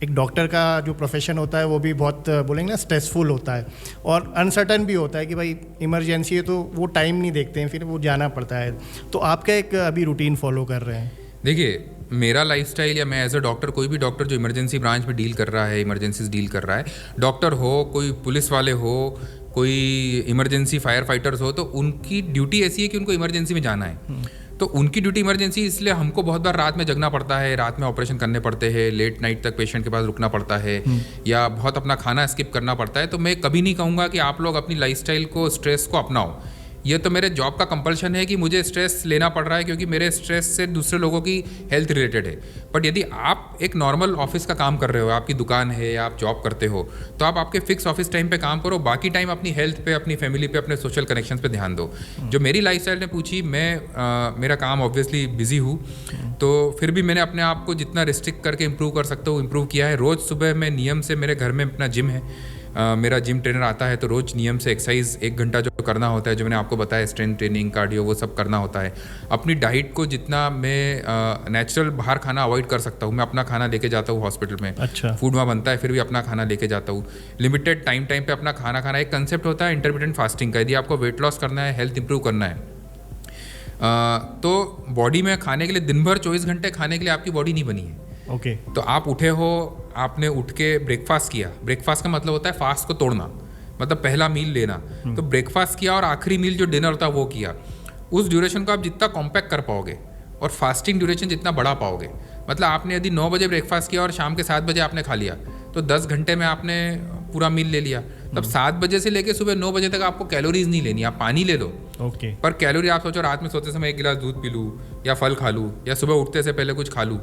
एक डॉक्टर का जो प्रोफेशन होता है वो भी बहुत बोलेंगे ना स्ट्रेसफुल होता है और अनसर्टन भी होता है कि भाई इमरजेंसी है तो वो टाइम नहीं देखते हैं, फिर वो जाना पड़ता है। तो आप क्या एक अभी रूटीन फॉलो कर रहे हैं? देखिए, मेरा लाइफस्टाइल या मैं एज अ डॉक्टर, कोई भी डॉक्टर जो इमरजेंसी ब्रांच में डील कर रहा है, इमरजेंसीज डील कर रहा है, डॉक्टर हो, कोई पुलिस वाले हो, कोई इमरजेंसी फायर फाइटर्स हो, तो उनकी ड्यूटी ऐसी है कि उनको इमरजेंसी में जाना है। तो उनकी ड्यूटी इमरजेंसी, इसलिए हमको बहुत बार रात में जगना पड़ता है, रात में ऑपरेशन करने पड़ते हैं, लेट नाइट तक पेशेंट के पास रुकना पड़ता है, या बहुत अपना खाना स्किप करना पड़ता है। तो मैं कभी नहीं कहूँगा कि आप लोग अपनी लाइफस्टाइल को, स्ट्रेस को अपनाओ। ये तो मेरे जॉब का कंपल्शन है कि मुझे स्ट्रेस लेना पड़ रहा है, क्योंकि मेरे स्ट्रेस से दूसरे लोगों की हेल्थ रिलेटेड है। बट यदि आप एक नॉर्मल ऑफिस का काम कर रहे हो, आपकी दुकान है या आप जॉब करते हो, तो आप आपके फिक्स ऑफिस टाइम पे काम करो, बाकी टाइम अपनी हेल्थ पे, अपनी फैमिली पे, अपने सोशल कनेक्शंस पे ध्यान दो। जो मेरी लाइफस्टाइल ने पूछी, मेरा काम ऑब्वियसली बिजी हूँ, तो फिर भी मैंने अपने आप को जितना रिस्ट्रिक्ट करके इम्प्रूव कर सकता हूँ इम्प्रूव किया है। रोज़ सुबह मैं नियम से, मेरे घर में अपना जिम है, मेरा जिम ट्रेनर आता है, तो रोज़ नियम से एक्सरसाइज 1 घंटा जो करना होता है, जो मैंने आपको बताया, स्ट्रेंथ ट्रेनिंग, कार्डियो, वो सब करना होता है। अपनी डाइट को जितना मैं नेचुरल बाहर खाना अवॉइड कर सकता हूँ, मैं अपना खाना लेके जाता हूँ हॉस्पिटल में। अच्छा। फूड वहाँ बनता है, फिर भी अपना खाना लेके जाता हूँ। लिमिटेड टाइम पे अपना खाना खाना। एक कंसेप्ट होता है इंटरमिटेंट फास्टिंग का। यदि आपको वेट लॉस करना है, हेल्थ इंप्रूव करना है, तो बॉडी में खाने के लिए दिन भर 24 घंटे खाने के लिए आपकी बॉडी नहीं बनी है। ओके। तो आप उठे हो, आपने उठ के ब्रेकफास्ट किया। ब्रेकफास्ट का मतलब होता है फास्ट को तोड़ना, मतलब पहला मील लेना। तो ब्रेकफास्ट किया और आखिरी मील जो डिनर होता है वो किया। उस ड्यूरेशन को आप जितना कॉम्पैक्ट कर पाओगे और फास्टिंग ड्यूरेशन जितना बढ़ा पाओगे, मतलब आपने यदि 9 बजे ब्रेकफास्ट किया और शाम के 7 बजे आपने खा लिया, तो 10 घंटे में आपने पूरा मील ले लिया। तब 7 बजे से लेके सुबह 9 बजे तक आपको कैलोरीज नहीं लेनी, आप पानी ले लो। ओके। पर कैलोरी आप सोचो, रात में सोते समय 1 गिलास दूध पी लूँ, या फल खा लूँ, या सुबह उठते से पहले कुछ खा लूँ,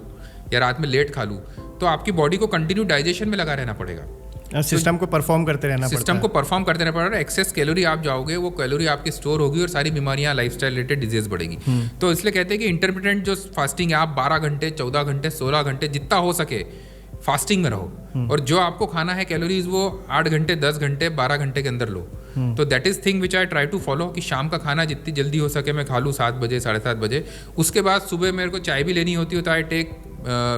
या रात में लेट खा लूँ, तो आपकी बॉडी को कंटिन्यू डाइजेशन में लगा रहना पड़ेगा। सिस्टम को परफॉर्म करते रहना पड़ता है। सिस्टम को परफॉर्म करते रहना पड़ेगा। एक्सेस कैलोरी आप जाओगे, वो कैलोरी आपकी स्टोर होगी और सारी बीमारियां, लाइफस्टाइल रिलेटेड डिजीज बढ़ेगी। तो इसलिए कहते हैं कि इंटरमिटेंट जो फास्टिंग है, आप 12 घंटे, 14 घंटे, 16 घंटे जितना हो सके फास्टिंग में रहो, और जो आपको खाना है कैलोरीज वो 8 घंटे, 10 घंटे, 12 घंटे के अंदर लो। तो that is thing which I try to follow, कि शाम का खाना जितनी जल्दी हो सके मैं खा लूँ 7 बजे, 7:30 बजे। उसके बाद सुबह मेरे को चाय भी लेनी होती है, तो I take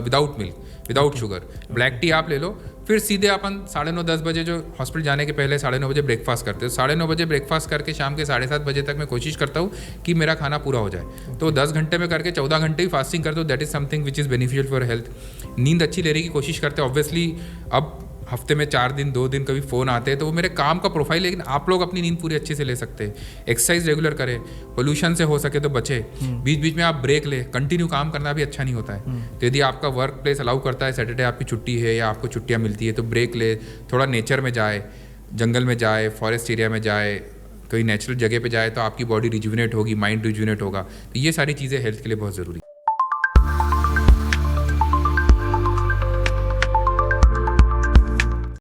without milk, without sugar, black tea आप ले लो। फिर सीधे अपन 9:30, 10 बजे, जो हॉस्पिटल जाने के पहले 9:30 बजे ब्रेकफास्ट करते हो, 9:30 बजे ब्रेकफास्ट करके शाम के 7:30 बजे तक मैं कोशिश करता हूँ कि मेरा खाना पूरा हो जाए। तो 10 घंटे में करके 14 घंटे ही फास्टिंग करते हो। That is something which is beneficial for health. नींद अच्छी लेने की कोशिश करते हैं। ऑब्वियसली अब हफ्ते में 4 दिन, 2 दिन कभी फ़ोन आते हैं, तो वो मेरे काम का प्रोफाइल, लेकिन आप लोग अपनी नींद पूरी अच्छे से ले सकते हैं। एक्सरसाइज रेगुलर करें, पोल्यूशन से हो सके तो बचे, बीच बीच में आप ब्रेक ले। कंटिन्यू काम करना भी अच्छा नहीं होता है। तो यदि आपका वर्क प्लेस अलाउ करता है, सैटरडे आपकी छुट्टी है या आपको छुट्टियाँ मिलती है, तो ब्रेक ले, थोड़ा नेचर में जाए, जंगल में जाए, फॉरेस्ट एरिया में जाए, कोई नेचुरल जगह पे जाए, तो आपकी बॉडी रिजुविनेट होगी, माइंड रिजुविनेट होगा। तो ये सारी चीज़ें हेल्थ के लिए बहुत ज़रूरी है।